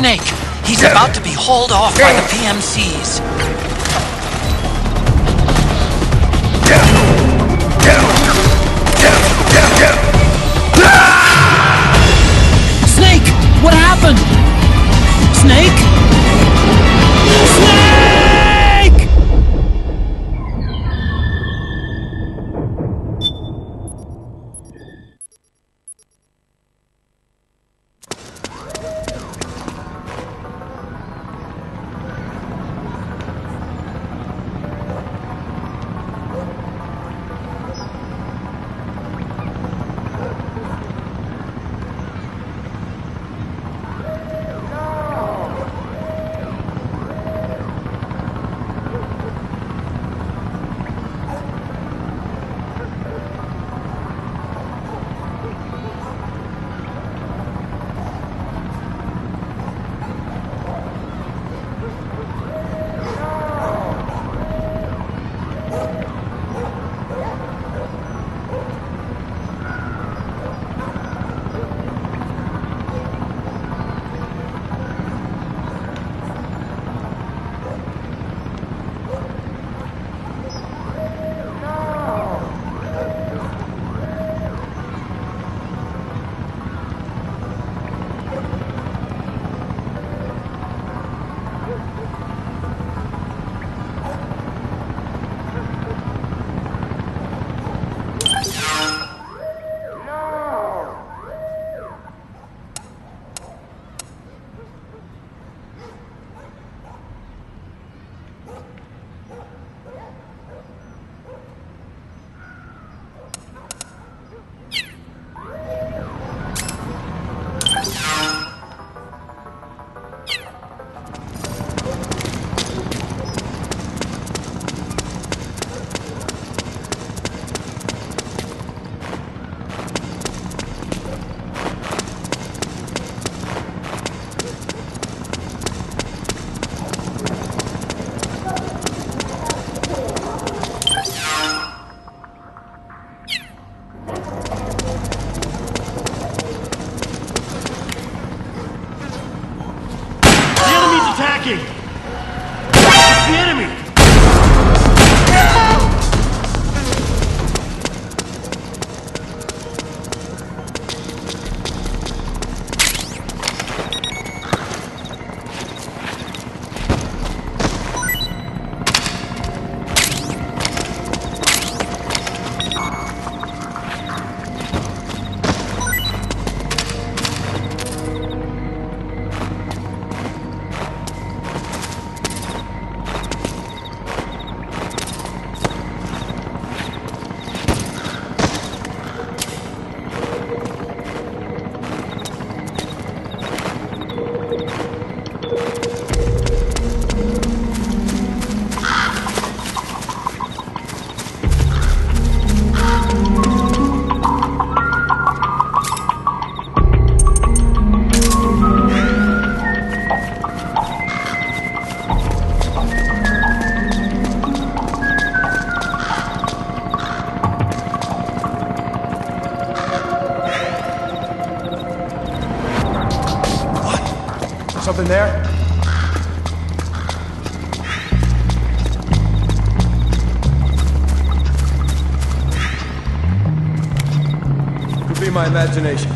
Snake. He's about to be hauled off by the PMCs. Snake! What happened? Snake? Snake! Something there? Could be my imagination.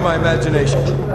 My imagination.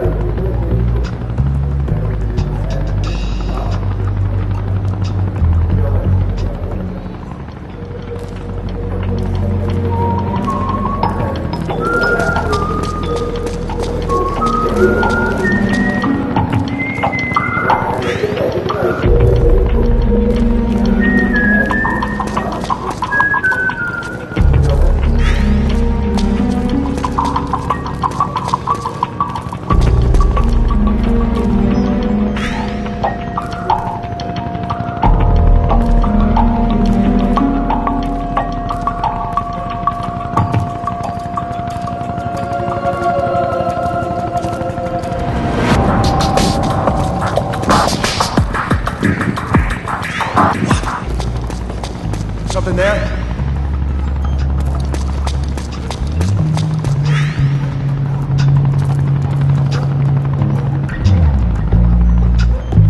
Something there?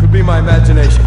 Could be my imagination.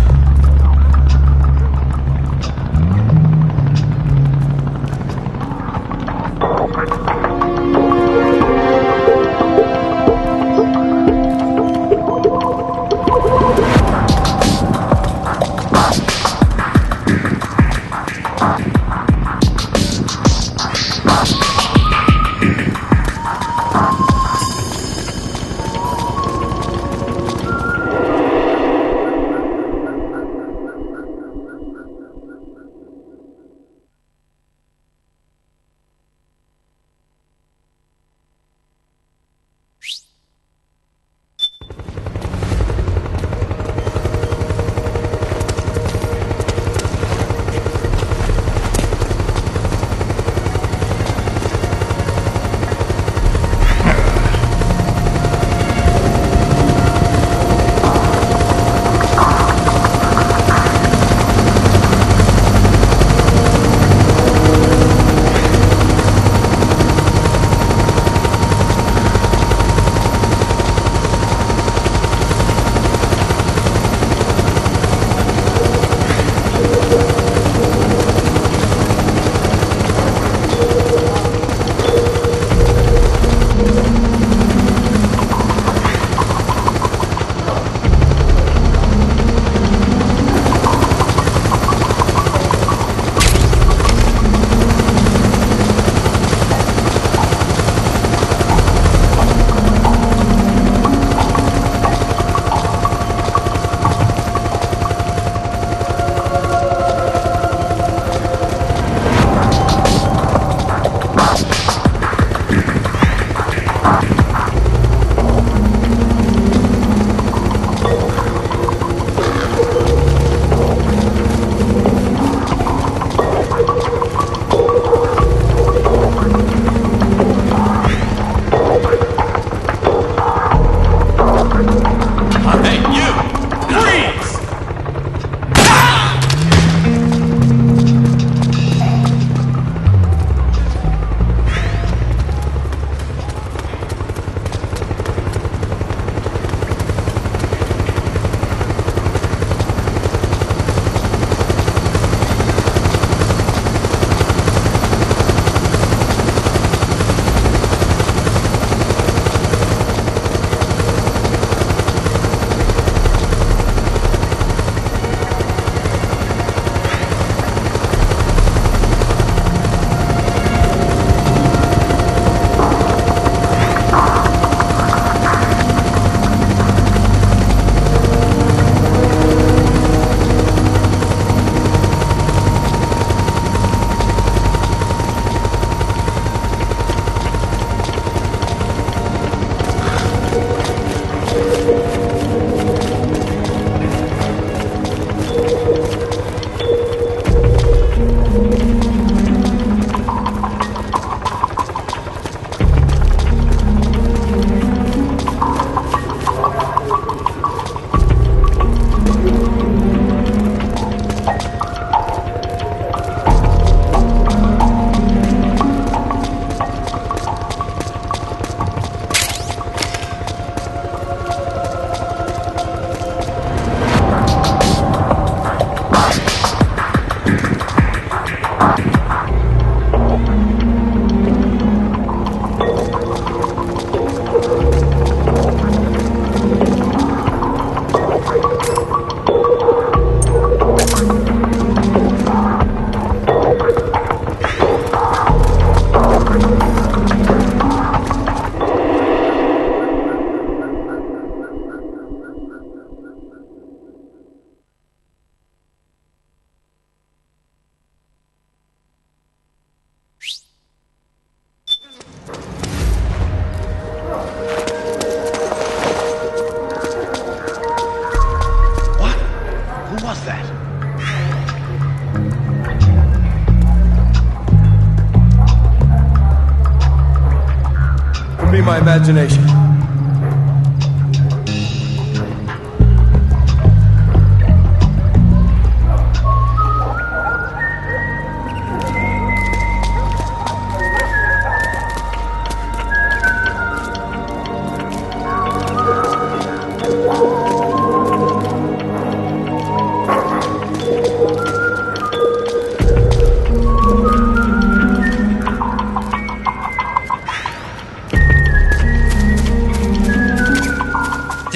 be my imagination.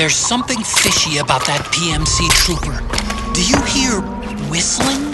There's something fishy about that PMC trooper. Do you hear whistling?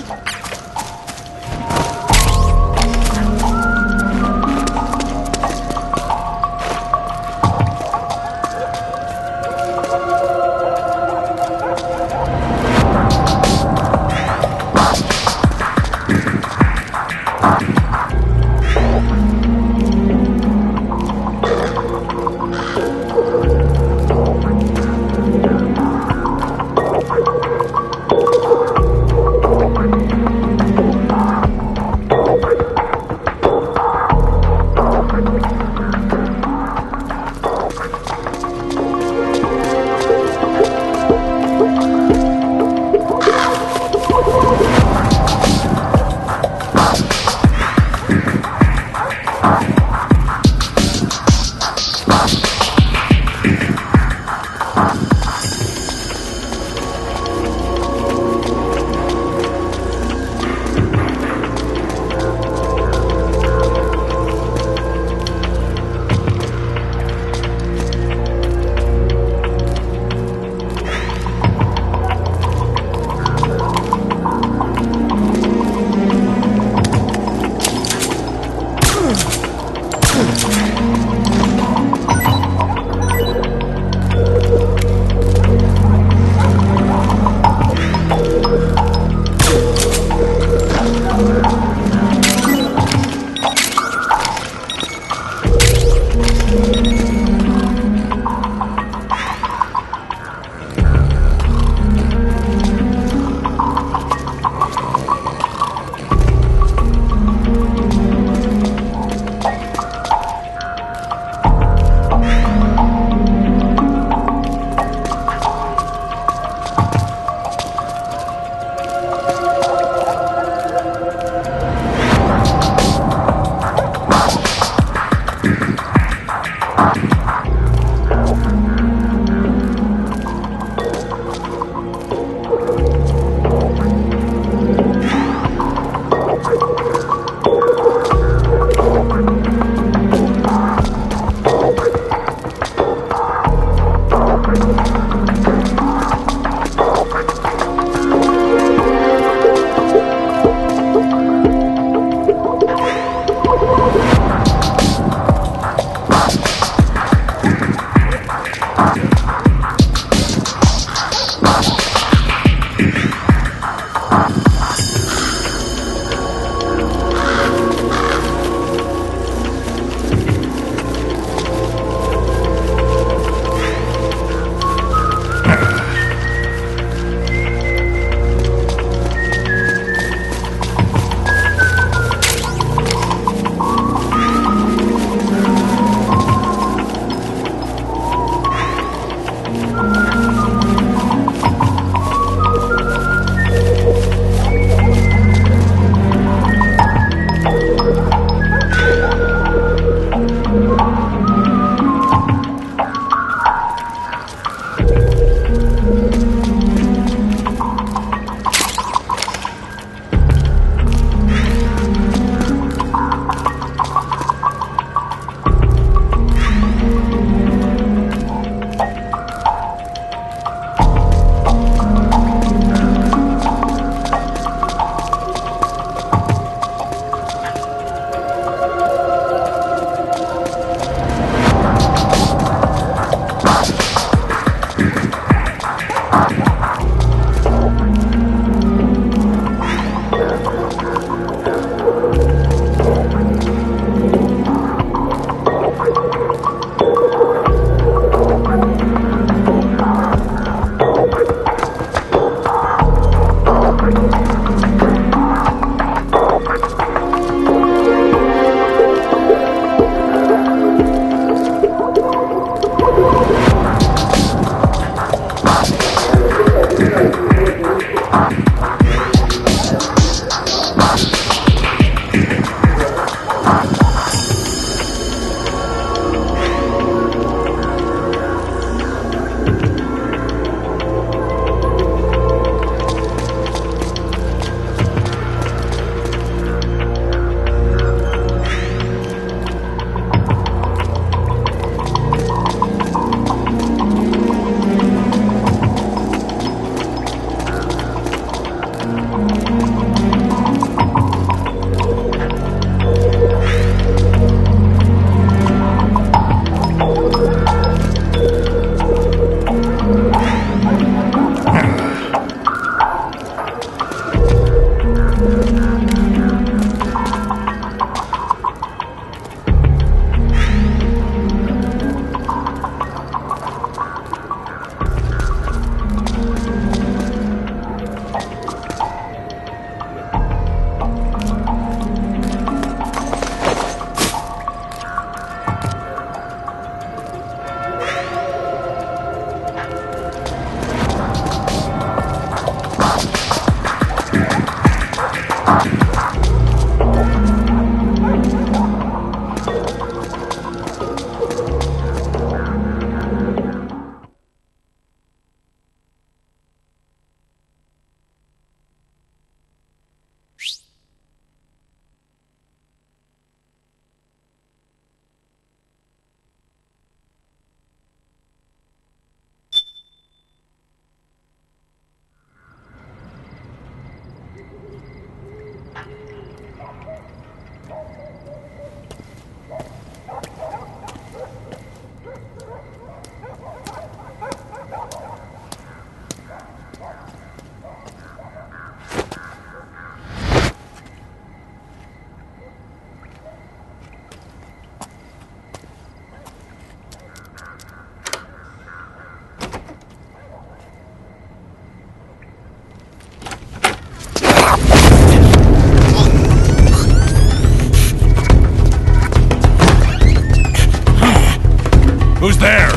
Who's there?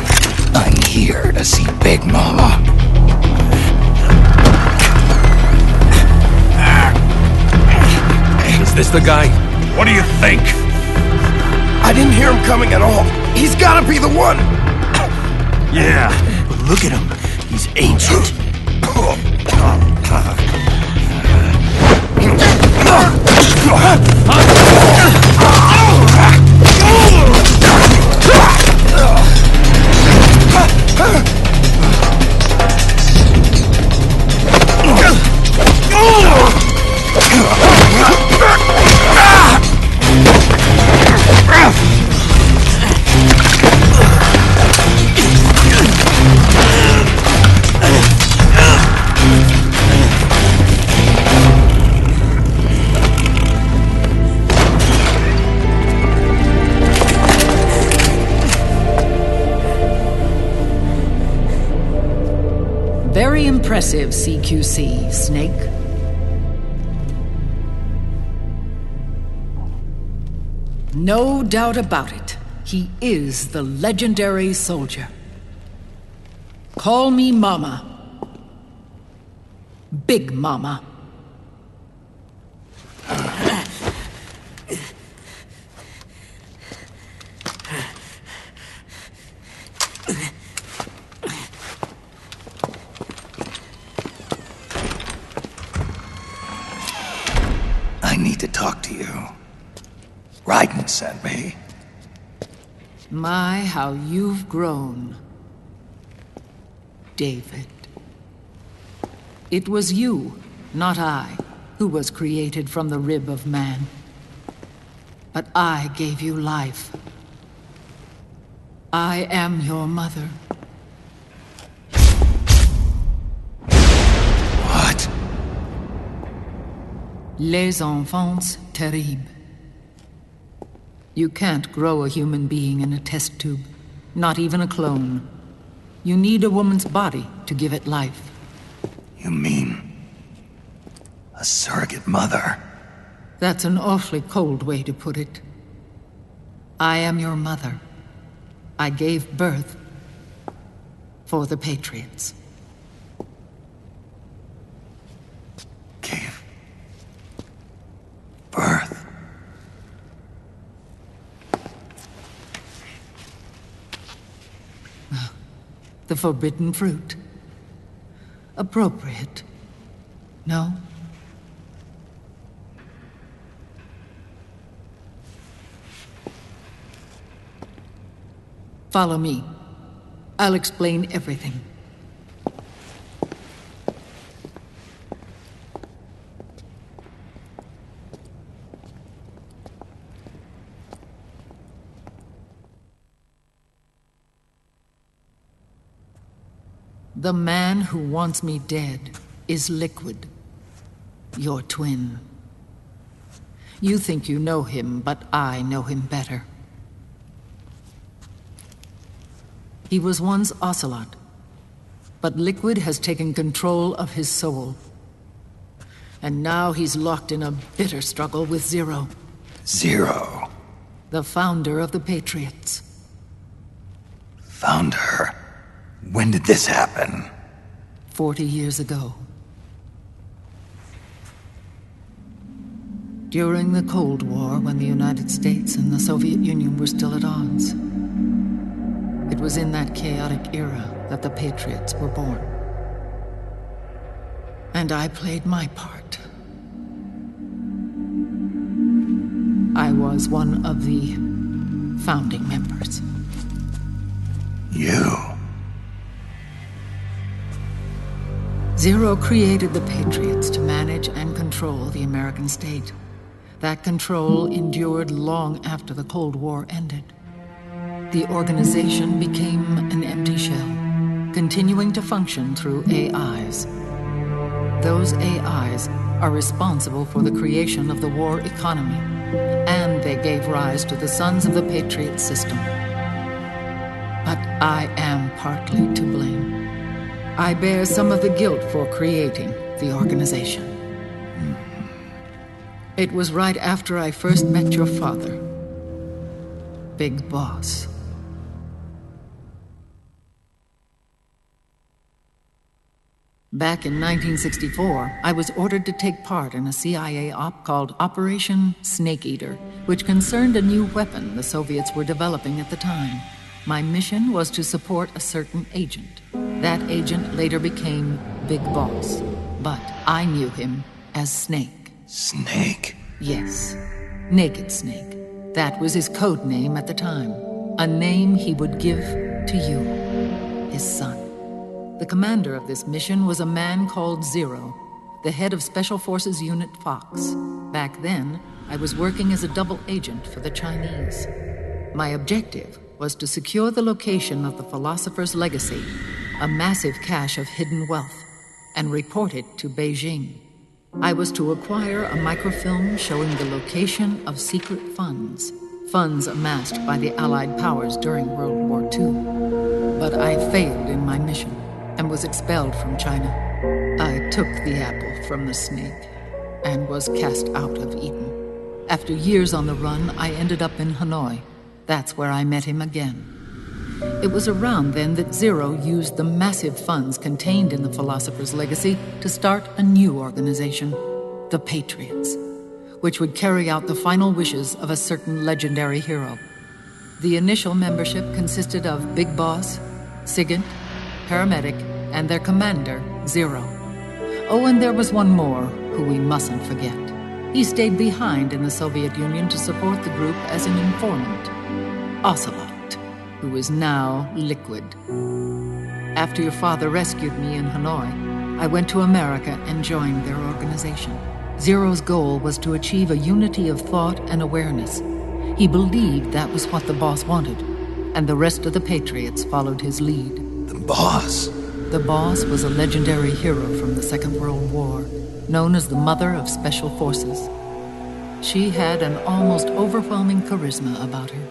I'm here to see Big Mama. Is this the guy? What do you think? I didn't hear him coming at all. He's gotta be the one! Yeah, but look at him. He's ancient. Very impressive, CQC, Snake. No doubt about it. He is the legendary soldier. Call me Mama. Big Mama. I need to talk to you. Raiden sent me. My, how you've grown, David. It was you, not I, who was created from the rib of man. But I gave you life. I am your mother. What? Les enfants terribles. You can't grow a human being in a test tube, not even a clone. You need a woman's body to give it life. You mean... a surrogate mother? That's an awfully cold way to put it. I am your mother. I gave birth for the Patriots. Gave... birth? The forbidden fruit. Appropriate. No? Follow me. I'll explain everything. The man who wants me dead is Liquid, your twin. You think you know him, but I know him better. He was once Ocelot, but Liquid has taken control of his soul. And now he's locked in a bitter struggle with Zero. Zero? The founder of the Patriots. Founder? When did this happen? 40 years ago. During the Cold War, when the United States and the Soviet Union were still at odds. It was in that chaotic era that the Patriots were born. And I played my part. I was one of the founding members. You? Zero created the Patriots to manage and control the American state. That control endured long after the Cold War ended. The organization became an empty shell, continuing to function through AIs. Those AIs are responsible for the creation of the war economy, and they gave rise to the Sons of the Patriot system. But I am partly to blame. I bear some of the guilt for creating the organization. It was right after I first met your father, Big Boss. Back in 1964, I was ordered to take part in a CIA op called Operation Snake Eater, which concerned a new weapon the Soviets were developing at the time. My mission was to support a certain agent. That agent later became Big Boss, but I knew him as Snake. Snake? Yes, Naked Snake. That was his code name at the time, a name he would give to you, his son. The commander of this mission was a man called Zero, the head of Special Forces Unit Fox. Back then, I was working as a double agent for the Chinese. My objective was to secure the location of the Philosopher's Legacy, a massive cache of hidden wealth, and report it to Beijing. I was to acquire a microfilm showing the location of secret funds amassed by the Allied powers during World War II. But I failed in my mission and was expelled from China. I took the apple from the snake and was cast out of Eden. After years on the run, I ended up in Hanoi. That's where I met him again. It was around then that Zero used the massive funds contained in the Philosopher's Legacy to start a new organization, the Patriots, which would carry out the final wishes of a certain legendary hero. The initial membership consisted of Big Boss, Sigint, Paramedic, and their commander, Zero. Oh, and there was one more who we mustn't forget. He stayed behind in the Soviet Union to support the group as an informant, Ocelot, who is now Liquid. After your father rescued me in Hanoi, I went to America and joined their organization. Zero's goal was to achieve a unity of thought and awareness. He believed that was what the boss wanted, and the rest of the Patriots followed his lead. The boss? The boss was a legendary hero from the Second World War, known as the Mother of Special Forces. She had an almost overwhelming charisma about her.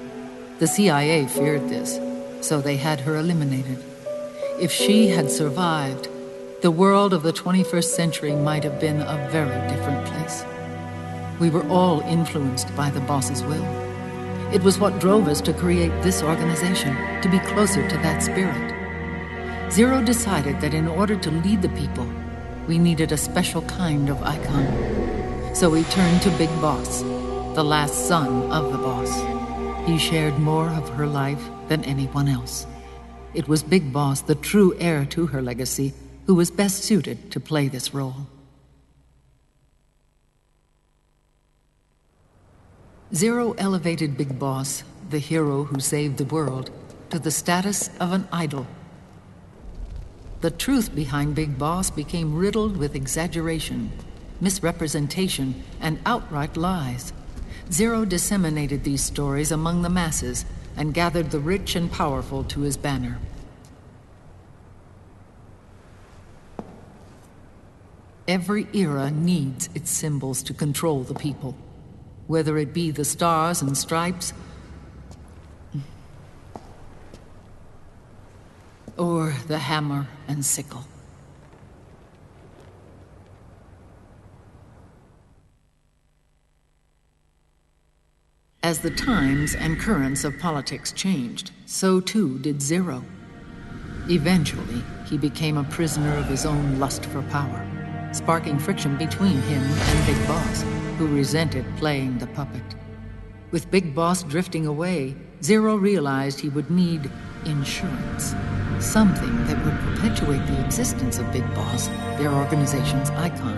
The CIA feared this, so they had her eliminated. If she had survived, the world of the 21st century might have been a very different place. We were all influenced by the boss's will. It was what drove us to create this organization, to be closer to that spirit. Zero decided that in order to lead the people, we needed a special kind of icon. So he turned to Big Boss, the last son of the boss. He shared more of her life than anyone else. It was Big Boss, the true heir to her legacy, who was best suited to play this role. Zero elevated Big Boss, the hero who saved the world, to the status of an idol. The truth behind Big Boss became riddled with exaggeration, misrepresentation, and outright lies. Zero disseminated these stories among the masses and gathered the rich and powerful to his banner. Every era needs its symbols to control the people, whether it be the stars and stripes, or the hammer and sickle. As the times and currents of politics changed, so too did Zero. Eventually, he became a prisoner of his own lust for power, sparking friction between him and Big Boss, who resented playing the puppet. With Big Boss drifting away, Zero realized he would need insurance. Something that would perpetuate the existence of Big Boss, their organization's icon.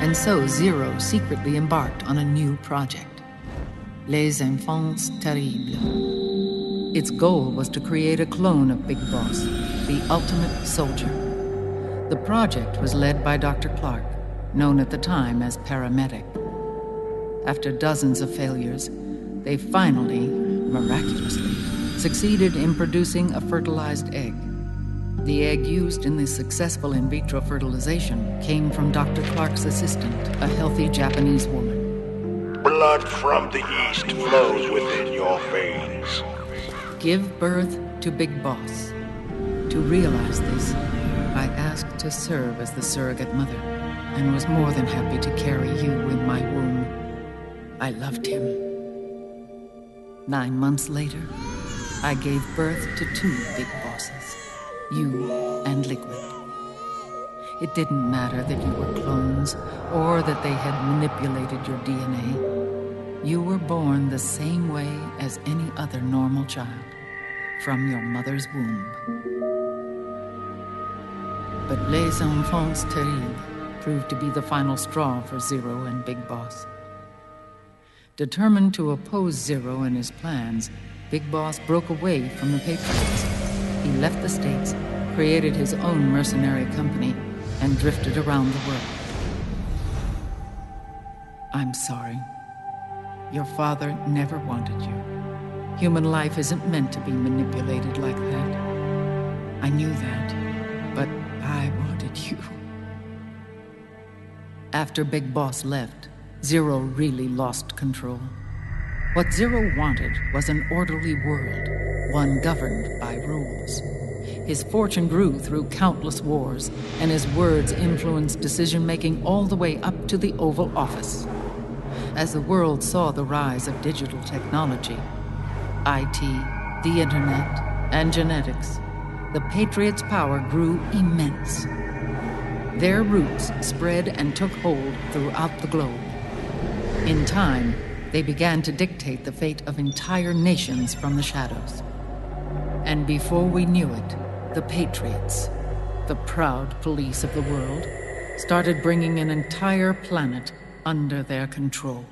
And so Zero secretly embarked on a new project. Les Enfants Terribles. Its goal was to create a clone of Big Boss, the ultimate soldier. The project was led by Dr. Clark, known at the time as Paramedic. After dozens of failures, they finally, miraculously, succeeded in producing a fertilized egg. The egg used in the successful in vitro fertilization came from Dr. Clark's assistant, a healthy Japanese woman. Blood from the east flows within your veins. Give birth to Big Boss. To realize this, I asked to serve as the surrogate mother, and was more than happy to carry you in my womb. I loved him. 9 months later, I gave birth to 2 Big Bosses, you and Liquid. It didn't matter that you were clones, or that they had manipulated your DNA. You were born the same way as any other normal child, from your mother's womb. But Les Enfants Terribles proved to be the final straw for Zero and Big Boss. Determined to oppose Zero and his plans, Big Boss broke away from the Patriots. He left the States, created his own mercenary company, and drifted around the world. I'm sorry. Your father never wanted you. Human life isn't meant to be manipulated like that. I knew that, but I wanted you. After Big Boss left, Zero really lost control. What Zero wanted was an orderly world, one governed by rules. His fortune grew through countless wars, and his words influenced decision-making all the way up to the Oval Office. As the world saw the rise of digital technology, IT, the internet, and genetics, the Patriots' power grew immense. Their roots spread and took hold throughout the globe. In time, they began to dictate the fate of entire nations from the shadows. And before we knew it, the Patriots, the proud police of the world, started bringing an entire planet under their control.